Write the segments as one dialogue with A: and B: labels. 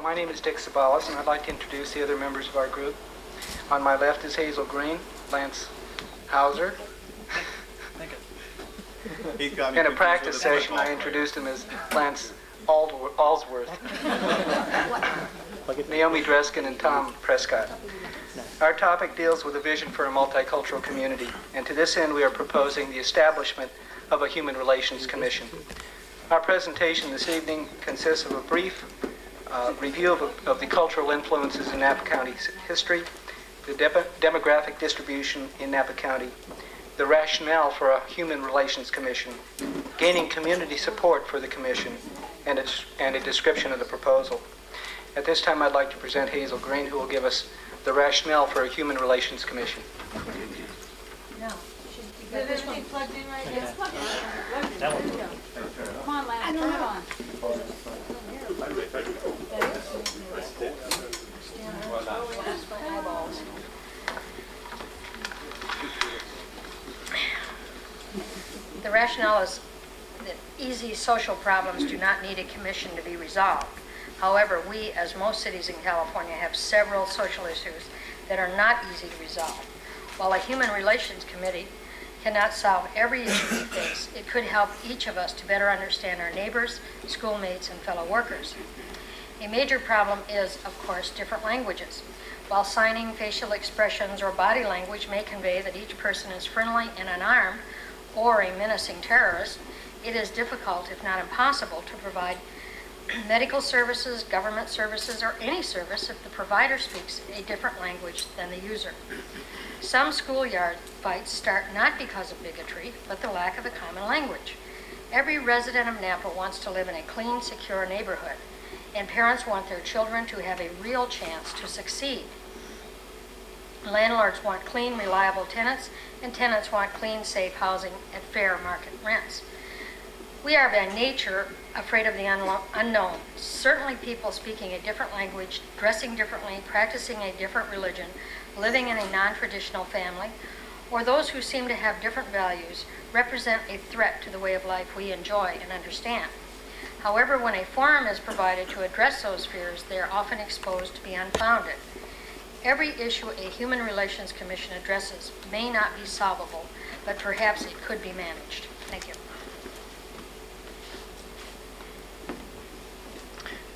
A: my name is Dick Sabalas, and I'd like to introduce the other members of our group. On my left is Hazel Green, Lance Hauser. In a practice session, I introduced him as Lance Allsworth. Naomi Dreskin and Tom Prescott. Our topic deals with a vision for a multicultural community, and to this end we are proposing the establishment of a Human Relations Commission. Our presentation this evening consists of a brief review of the cultural influences in Napa County's history, the demographic distribution in Napa County, the rationale for a Human Relations Commission, gaining community support for the commission, and a description of the proposal. At this time, I'd like to present Hazel Green, who will give us the rationale for a Human Relations Commission.
B: No. Is everything plugged in right now? There we go. Come on, Lance, turn it on.
C: The rationale is that easy social problems do not need a commission to be resolved. However, we, as most cities in California, have several social issues that are not easy to resolve. While a Human Relations Committee cannot solve every issue we face, it could help each of us to better understand our neighbors, schoolmates, and fellow workers. A major problem is, of course, different languages. While signing, facial expressions, or body language may convey that each person is friendly and unarmed, or a menacing terrorist, it is difficult, if not impossible, to provide medical services, government services, or any service if the provider speaks a different language than the user. Some schoolyard fights start not because of bigotry, but the lack of a common language. Every resident of Napa wants to live in a clean, secure neighborhood, and parents want their children to have a real chance to succeed. Landlords want clean, reliable tenants, and tenants want clean, safe housing at fair market rents. We are by nature afraid of the unknown. Certainly people speaking a different language, dressing differently, practicing a different religion, living in a non-traditional family, or those who seem to have different values represent a threat to the way of life we enjoy and understand. However, when a forum is provided to address those fears, they are often exposed to be unfounded. Every issue a Human Relations Commission addresses may not be solvable, but perhaps it could be managed. Thank you.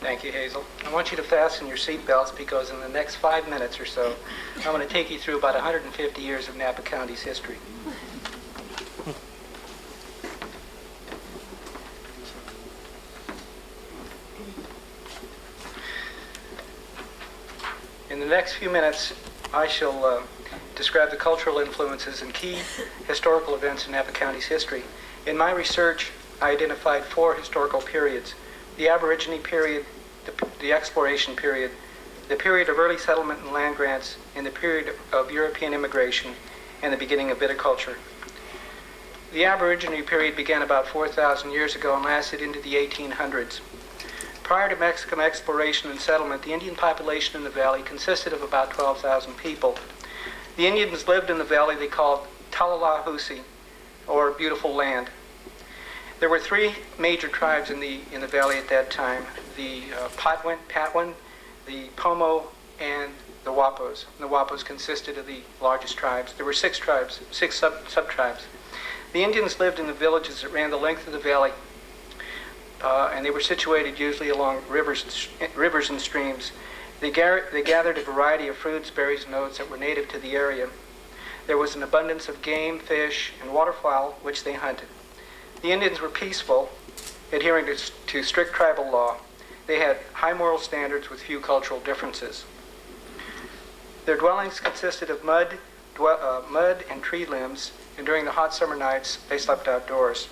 A: Thank you, Hazel. I want you to fasten your seatbelts because in the next 5 minutes or so, I'm going to take you through about 150 years of Napa County's history. In the next few minutes, I shall describe the cultural influences and key historical events in Napa County's history. In my research, I identified 4 historical periods: the Aborigine period, the exploration period, the period of early settlement and land grants, and the period of European immigration and the beginning of viticulture. The Aborigine period began about 4,000 years ago and lasted into the 1800s. Prior to Mexican exploration and settlement, the Indian population in the valley consisted of about 12,000 people. The Indians lived in the valley they called Talalahusi, or beautiful land. There were 3 major tribes in the valley at that time: the Patwin, the Pomo, and the Wapos. And the Wapos consisted of the largest tribes. There were 6 tribes, 6 sub-tribes. The Indians lived in the villages that ran the length of the valley, and they were situated usually along rivers and streams. They gathered a variety of fruits, berries, and oats that were native to the area. There was an abundance of game, fish, and waterfowl, which they hunted. The Indians were peaceful, adhering to strict tribal law. They had high moral standards with few cultural differences. Their dwellings consisted of mud and tree limbs, and during the hot summer nights, they slept outdoors.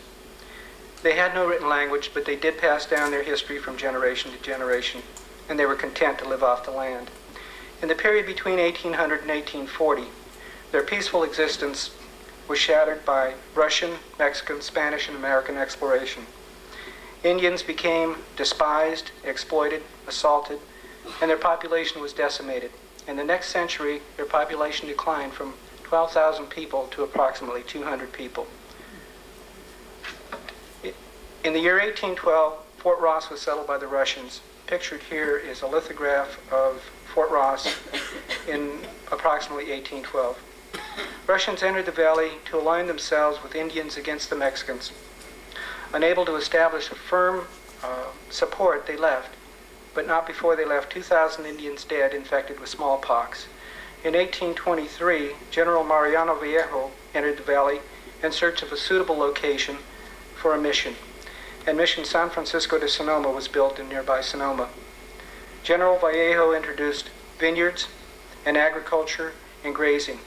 A: They had no written language, but they did pass down their history from generation to generation, and they were content to live off the land. In the period between 1800 and 1840, their peaceful existence was shattered by Russian, Mexican, Spanish, and American exploration. Indians became despised, exploited, assaulted, and their population was decimated. In the next century, their population declined from 12,000 people to approximately 200 people. In the year 1812, Fort Ross was settled by the Russians. pictured here is a lithograph of Fort Ross in approximately 1812. Russians entered the valley to align themselves with Indians against the Mexicans. Unable to establish a firm support, they left, but not before they left 2,000 Indians dead, infected with smallpox. In 1823, General Mariano Viejo entered the valley in search of a suitable location for a mission, and Mission San Francisco de Sonoma was built in nearby Sonoma. General Vallejo introduced vineyards and agriculture and grazing.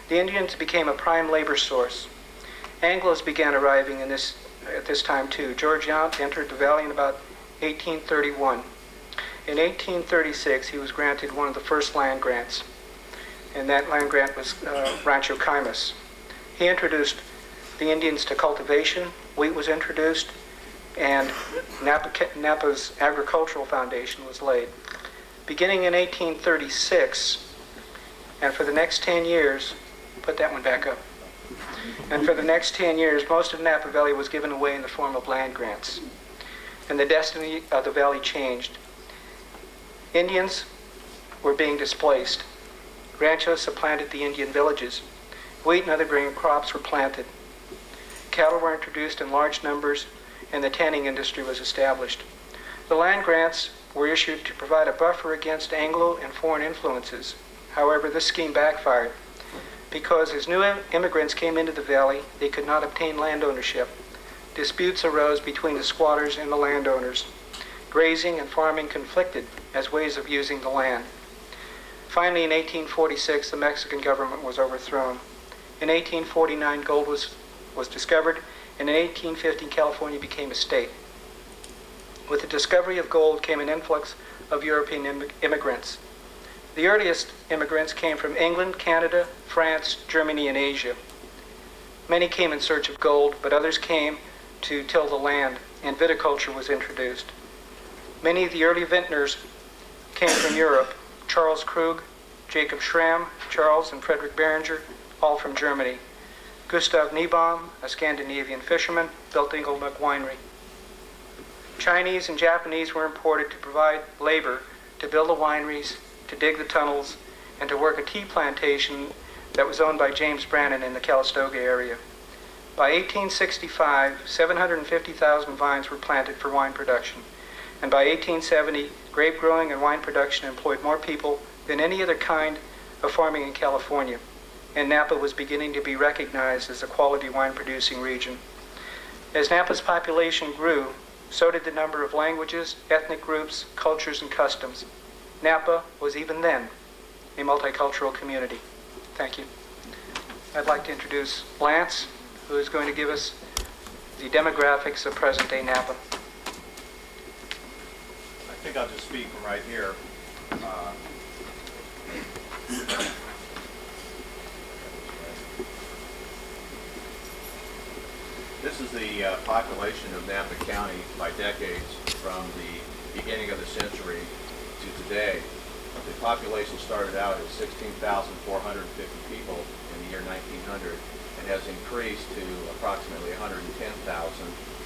A: The Indians became a prime labor source. Anglos began arriving at this time too. George Yount entered the valley in about 1831. In 1836, he was granted one of the first land grants, and that land grant was Rancho Caymas. He introduced the Indians to cultivation, wheat was introduced, and Napa's agricultural foundation was laid. Beginning in 1836, and for the next 10 years, put that one back up. And for the next 10 years, most of Napa Valley was given away in the form of land grants. And the destiny of the valley changed. Indians were being displaced. Ranchos supplanted the Indian villages. Wheat and other grain crops were planted. Cattle were introduced in large numbers, and the tanning industry was established. The land grants were issued to provide a buffer against Anglo and foreign influences. However, this scheme backfired because as new immigrants came into the valley, they could not obtain land ownership. Disputes arose between the squatters and the landowners. Grazing and farming conflicted as ways of using the land. Finally, in 1846, the Mexican government was overthrown. In 1849, gold was discovered, and in 1850, California became a state. With the discovery of gold came an influx of European immigrants. The earliest immigrants came from England, Canada, France, Germany, and Asia. Many came in search of gold, but others came to till the land, and viticulture was introduced. Many of the early vintners came from Europe. Charles Krug, Jacob Schramm, Charles and Frederick Beringer, all from Germany. Gustav Niebaum, a Scandinavian fisherman, built Inglenook Winery. Chinese and Japanese were imported to provide labor to build the wineries, to dig the tunnels, and to work a tea plantation that was owned by James Brannan in the Calistoga area. By 1865, 750,000 vines were planted for wine production. And by 1870, grape growing and wine production employed more people than any other kind of farming in California. And Napa was beginning to be recognized as a quality wine-producing region. As Napa's population grew, so did the number of languages, ethnic groups, cultures, and customs. Napa was even then a multicultural community. Thank you. I'd like to introduce Lance, who is going to give us the demographics of present-day Napa.
D: I think I'll just speak from right here. This is the population of Napa County by decades from the beginning of the century to today. The population started out at 16,450 people in the year 1900 and has increased to approximately 110,000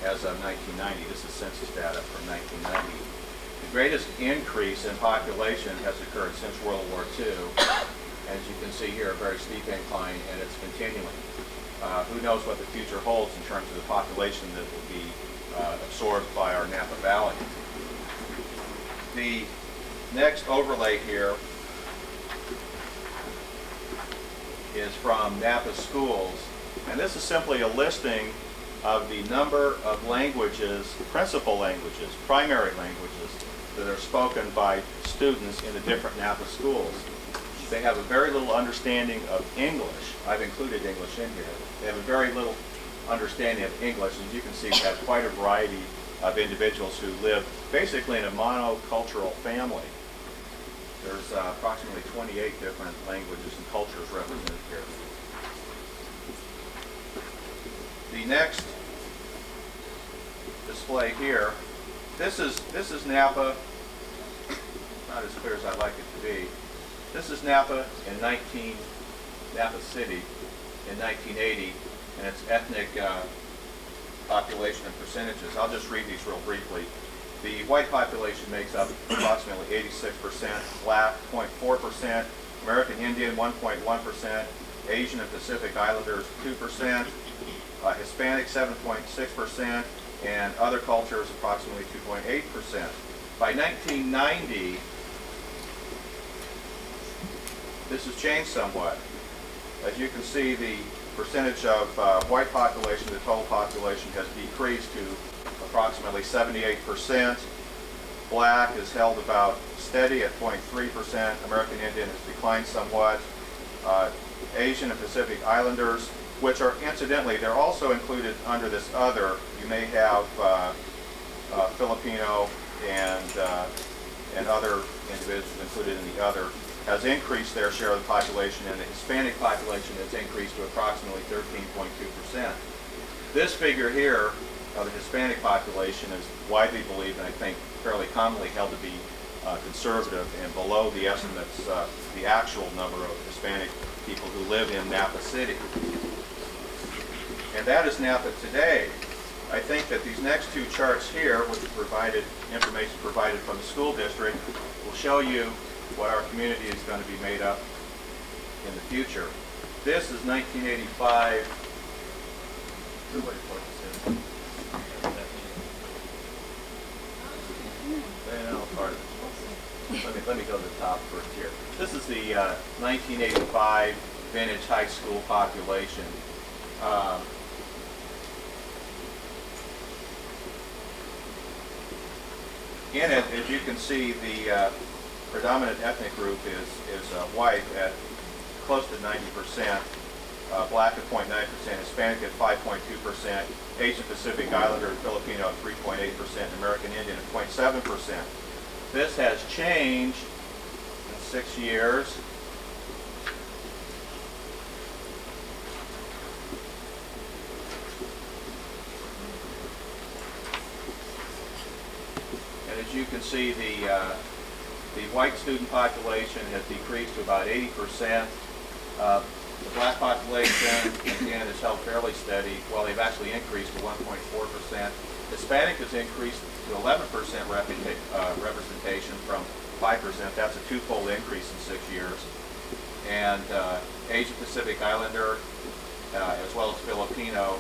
D: as of 1990. This is census data from 1990. The greatest increase in population has occurred since World War II. As you can see here, a very steep incline, and it's continuing. Who knows what the future holds in terms of the population that will be absorbed by our Napa Valley. The next overlay here is from Napa schools, and this is simply a listing of the number of languages, principal languages, primary languages, that are spoken by students in the different Napa schools. They have a very little understanding of English. I've included English in here. They have a very little understanding of English. As you can see, we have quite a variety of individuals who live basically in a monocultural family. There's approximately 28 different languages and cultures represented here. The next display here, this is Napa, not as clear as I'd like it to be. This is Napa in Napa City in 1980, and its ethnic population and percentages. I'll just read these real briefly. The white population makes up approximately 86%, black 0.4%, American Indian 1.1%, Asian and Pacific Islanders 2%, Hispanic 7.6%, and other cultures approximately 2.8%. By 1990, this has changed somewhat. As you can see, the percentage of white population to the total population has decreased to approximately 78%. Black is held about steady at 0.3%. American Indian has declined somewhat. Asian and Pacific Islanders, which are incidentally, they're also included under this other. You may have Filipino and other individuals included in the other, has increased their share of the population, and the Hispanic population has increased to approximately 13.2%. This figure here of the Hispanic population is widely believed, and I think fairly commonly held to be conservative and below the estimates, the actual number of Hispanic people who live in Napa City. And that is Napa today. I think that these next two charts here, which provided information provided from the school district, will show you what our community is going to be made up in the future. This is 1985. Let me go to the top first here. This is the 1985 vintage high school population. In it, as you can see, the predominant ethnic group is white at close to 90%, black at 0.9%, Hispanic at 5.2%, Asian Pacific Islander and Filipino at 3.8%, American Indian at 0.7%. This has changed in 6 years. And as you can see, the white student population has decreased to about 80%. The black population, again, is held fairly steady, while they've actually increased to 1.4%. Hispanic has increased to 11% representation from 5%. That's a twofold increase in 6 years. And Asian Pacific Islander, as well as Filipino,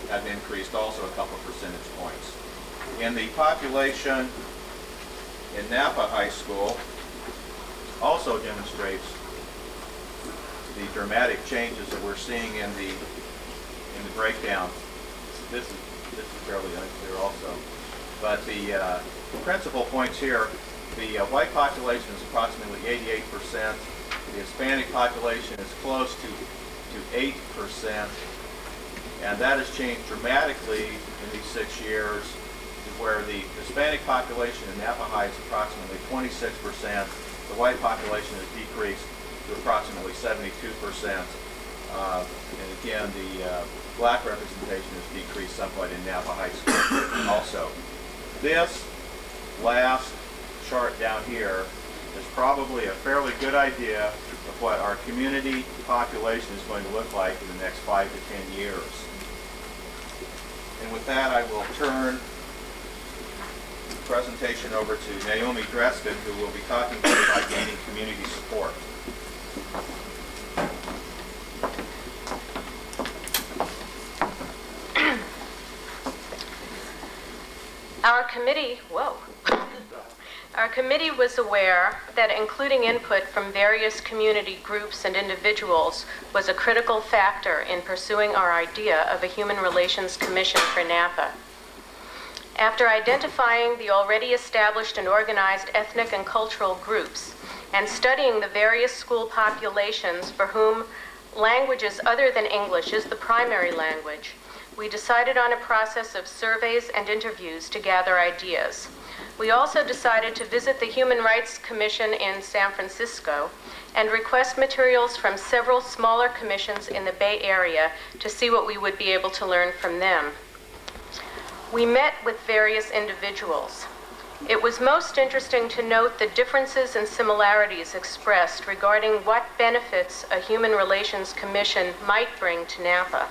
D: have increased also a couple of percentage points. In the population in Napa High School also demonstrates the dramatic changes that we're seeing in the breakdown. This is fairly unclear also, but the principal points here: the white population is approximately 88%. The Hispanic population is close to 8%, and that has changed dramatically in these 6 years, where the Hispanic population in Napa High is approximately 26%. The white population has decreased to approximately 72%. And again, the black representation has decreased somewhat in Napa High School also. This last chart down here is probably a fairly good idea of what our community population is going to look like in the next 5 to 10 years. And with that, I will turn presentation over to Naomi Dresden, who will be talking to you about gaining community support.
E: Our committee was aware that including input from various community groups and individuals was a critical factor in pursuing our idea of a Human Relations Commission for Napa. After identifying the already established and organized ethnic and cultural groups and studying the various school populations for whom languages other than English is the primary language, we decided on a process of surveys and interviews to gather ideas. We also decided to visit the Human Rights Commission in San Francisco and request materials from several smaller commissions in the Bay Area to see what we would be able to learn from them. We met with various individuals. It was most interesting to note the differences and similarities expressed regarding what benefits a Human Relations Commission might bring to Napa.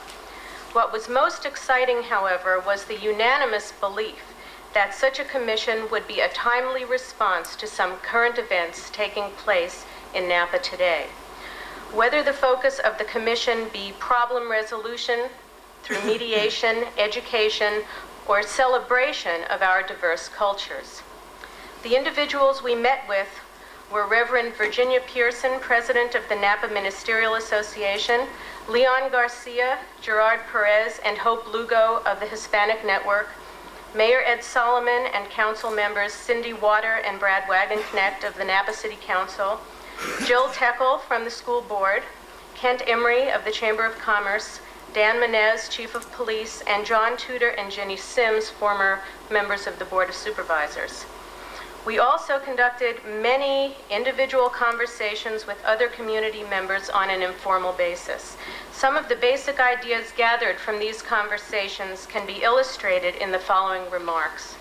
E: What was most exciting, however, was the unanimous belief that such a commission would be a timely response to some current events taking place in Napa today. Whether the focus of the commission be problem resolution through mediation, education, or celebration of our diverse cultures. The individuals we met with were Reverend Virginia Pearson, President of the Napa Ministerial Association, Leon Garcia, Gerard Perez, and Hope Lugo of the Hispanic Network, Mayor Ed Solomon and council members Cindy Water and Brad Wagenknecht of the Napa City Council, Jill Teckel from the school board, Kent Emery of the Chamber of Commerce, Dan Menez, Chief of Police, and John Tudor and Jenny Sims, former members of the Board of Supervisors. We also conducted many individual conversations with other community members on an informal basis. Some of the basic ideas gathered from these conversations can be illustrated in the following remarks.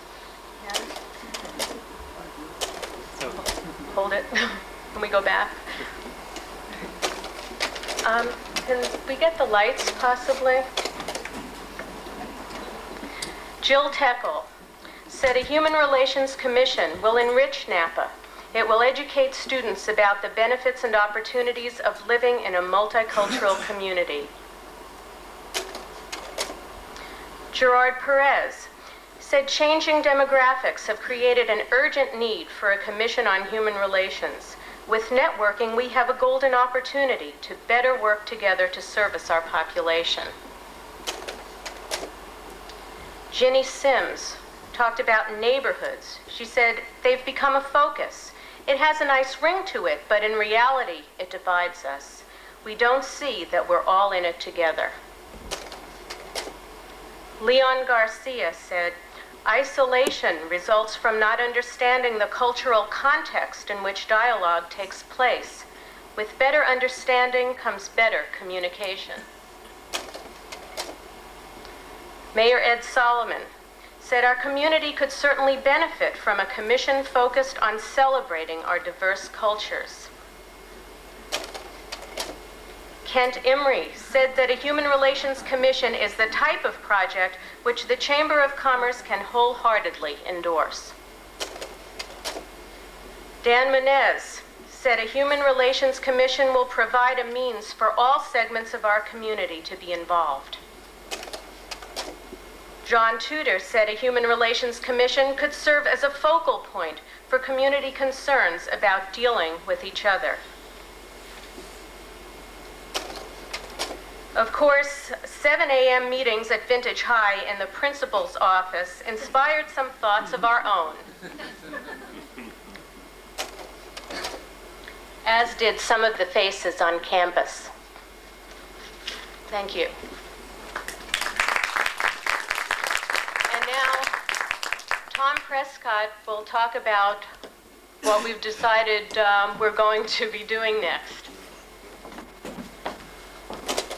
E: Hold it. Can we go back? Can we get the lights, possibly? Jill Teckel said a Human Relations Commission will enrich Napa. It will educate students about the benefits and opportunities of living in a multicultural community. Gerard Perez said changing demographics have created an urgent need for a commission on human relations. With networking, we have a golden opportunity to better work together to service our population. Jenny Sims talked about neighborhoods. She said they've become a focus. It has a nice ring to it, but in reality, it divides us. We don't see that we're all in it together. Leon Garcia said, isolation results from not understanding the cultural context in which dialogue takes place. With better understanding comes better communication. Mayor Ed Solomon said our community could certainly benefit from a commission focused on celebrating our diverse cultures. Kent Emery said that a Human Relations Commission is the type of project which the Chamber of Commerce can wholeheartedly endorse. Dan Menez said a Human Relations Commission will provide a means for all segments of our community to be involved. John Tudor said a Human Relations Commission could serve as a focal point for community concerns about dealing with each other. Of course, 7 a.m. meetings at Vintage High in the principal's office inspired some thoughts of our own, as did some of the faces on campus. Thank you. And now, Tom Prescott will talk about what we've decided we're going to be doing next.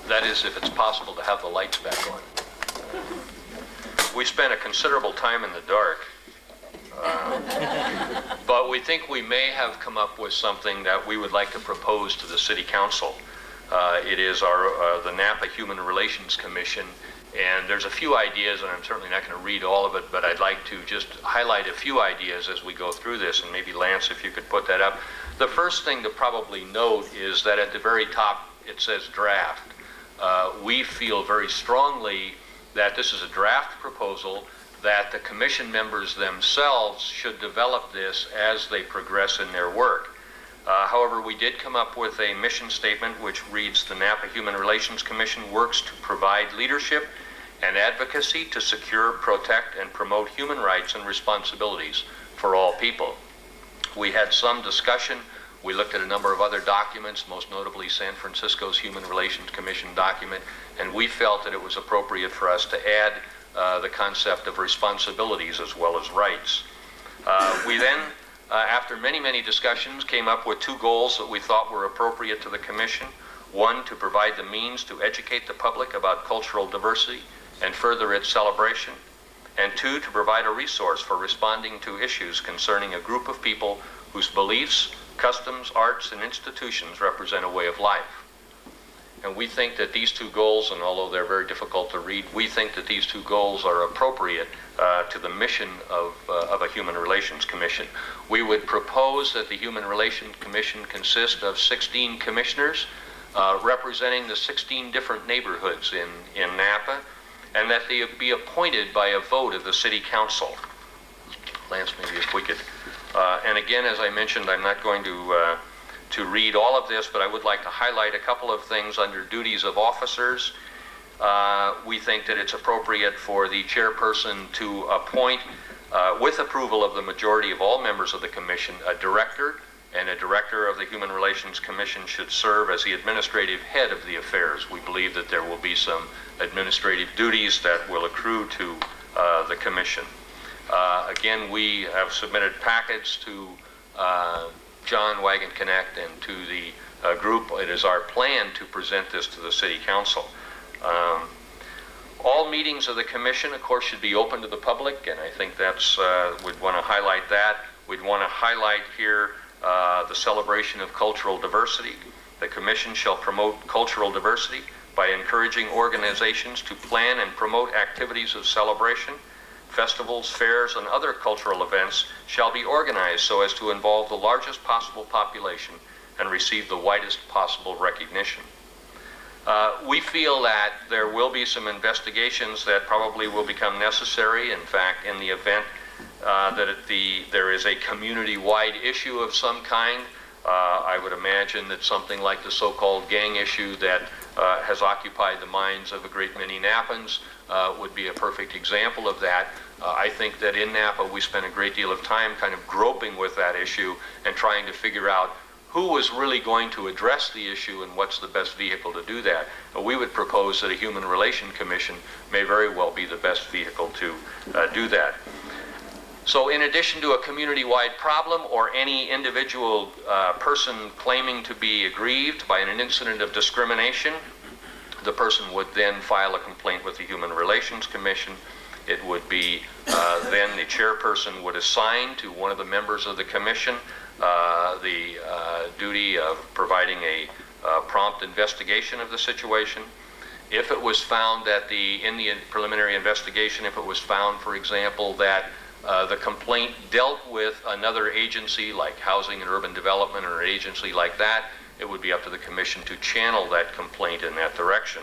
F: That is, if it's possible to have the lights back on. We spent a considerable time in the dark, but we think we may have come up with something that we would like to propose to the City Council. It is the Napa Human Relations Commission, and there's a few ideas, and I'm certainly not going to read all of it, but I'd like to just highlight a few ideas as we go through this, and maybe Lance, if you could put that up. The first thing to probably note is that at the very top it says draft. We feel very strongly that this is a draft proposal, that the commission members themselves should develop this as they progress in their work. However, we did come up with a mission statement which reads, the Napa Human Relations Commission works to provide leadership and advocacy to secure, protect, and promote human rights and responsibilities for all people. We had some discussion. We looked at a number of other documents, most notably San Francisco's Human Relations Commission document, and we felt that it was appropriate for us to add the concept of responsibilities as well as rights. We then, after many discussions, came up with two goals that we thought were appropriate to the Commission. One, to provide the means to educate the public about cultural diversity and further its celebration. And two, to provide a resource for responding to issues concerning a group of people whose beliefs, customs, arts, and institutions represent a way of life. And we think that these two goals, and although they're very difficult to read, we think that these two goals are appropriate to the mission of a Human Relations Commission. We would propose that the Human Relations Commission consist of 16 commissioners representing the 16 different neighborhoods in Napa, and that they be appointed by a vote of the City Council. Lance, maybe if we could. And again, as I mentioned, I'm not going to read all of this, but I would like to highlight a couple of things under duties of officers. We think that it's appropriate for the chairperson to appoint, with approval of the majority of all members of the commission, a director, and a director of the Human Relations Commission should serve as the administrative head of the affairs. We believe that there will be some administrative duties that will accrue to the commission. Again, we have submitted packets to John Wagon Connect and to the group. It is our plan to present this to the City Council. All meetings of the commission, of course, should be open to the public, and I think that's, we'd want to highlight that. We'd want to highlight here the celebration of cultural diversity. The commission shall promote cultural diversity by encouraging organizations to plan and promote activities of celebration. Festivals, fairs, and other cultural events shall be organized so as to involve the largest possible population and receive the widest possible recognition. We feel that there will be some investigations that probably will become necessary. In fact, in the event that there is a community-wide issue of some kind, I would imagine that something like the so-called gang issue that has occupied the minds of a great many Napans would be a perfect example of that. I think that in Napa we spent a great deal of time kind of groping with that issue and trying to figure out who was really going to address the issue and what's the best vehicle to do that. We would propose that a Human Relations Commission may very well be the best vehicle to do that. So in addition to a community-wide problem or any individual person claiming to be aggrieved by an incident of discrimination, the person would then file a complaint with the Human Relations Commission. It would be then the chairperson would assign to one of the members of the commission the duty of providing a prompt investigation of the situation. If it was found that in the preliminary investigation, if it was found, for example, that the complaint dealt with another agency like Housing and Urban Development or an agency like that, it would be up to the commission to channel that complaint in that direction.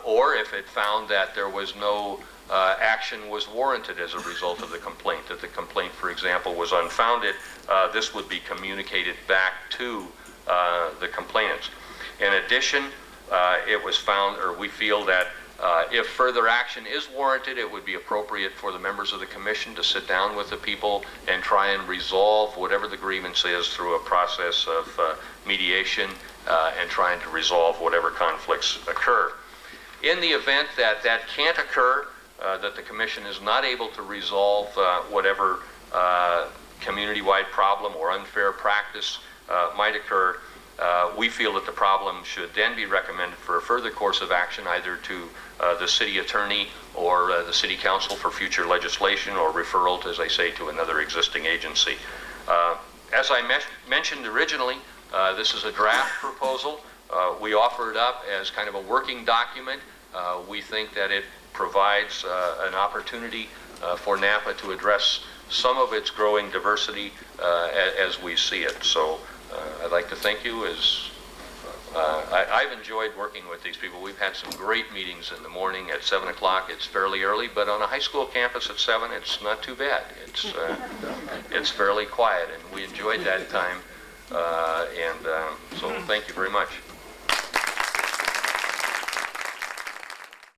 F: Or if it found that there was no action was warranted as a result of the complaint, that the complaint, for example, was unfounded, this would be communicated back to the complainants. In addition, it was found, or we feel that if further action is warranted, it would be appropriate for the members of the commission to sit down with the people and try and resolve whatever the grievance is through a process of mediation and trying to resolve whatever conflicts occur. In the event that that can't occur, that the commission is not able to resolve whatever community-wide problem or unfair practice might occur, we feel that the problem should then be recommended for a further course of action, either to the city attorney or the city council for future legislation, or referral, as I say, to another existing agency. As I mentioned originally, this is a draft proposal. We offer it up as kind of a working document. We think that it provides an opportunity for Napa to address some of its growing diversity as we see it. So I'd like to thank you. I've enjoyed working with these people. We've had some great meetings in the morning at 7 o'clock. It's fairly early, but on a high school campus at 7, it's not too bad. It's fairly quiet, and we enjoyed that time. So thank you very much.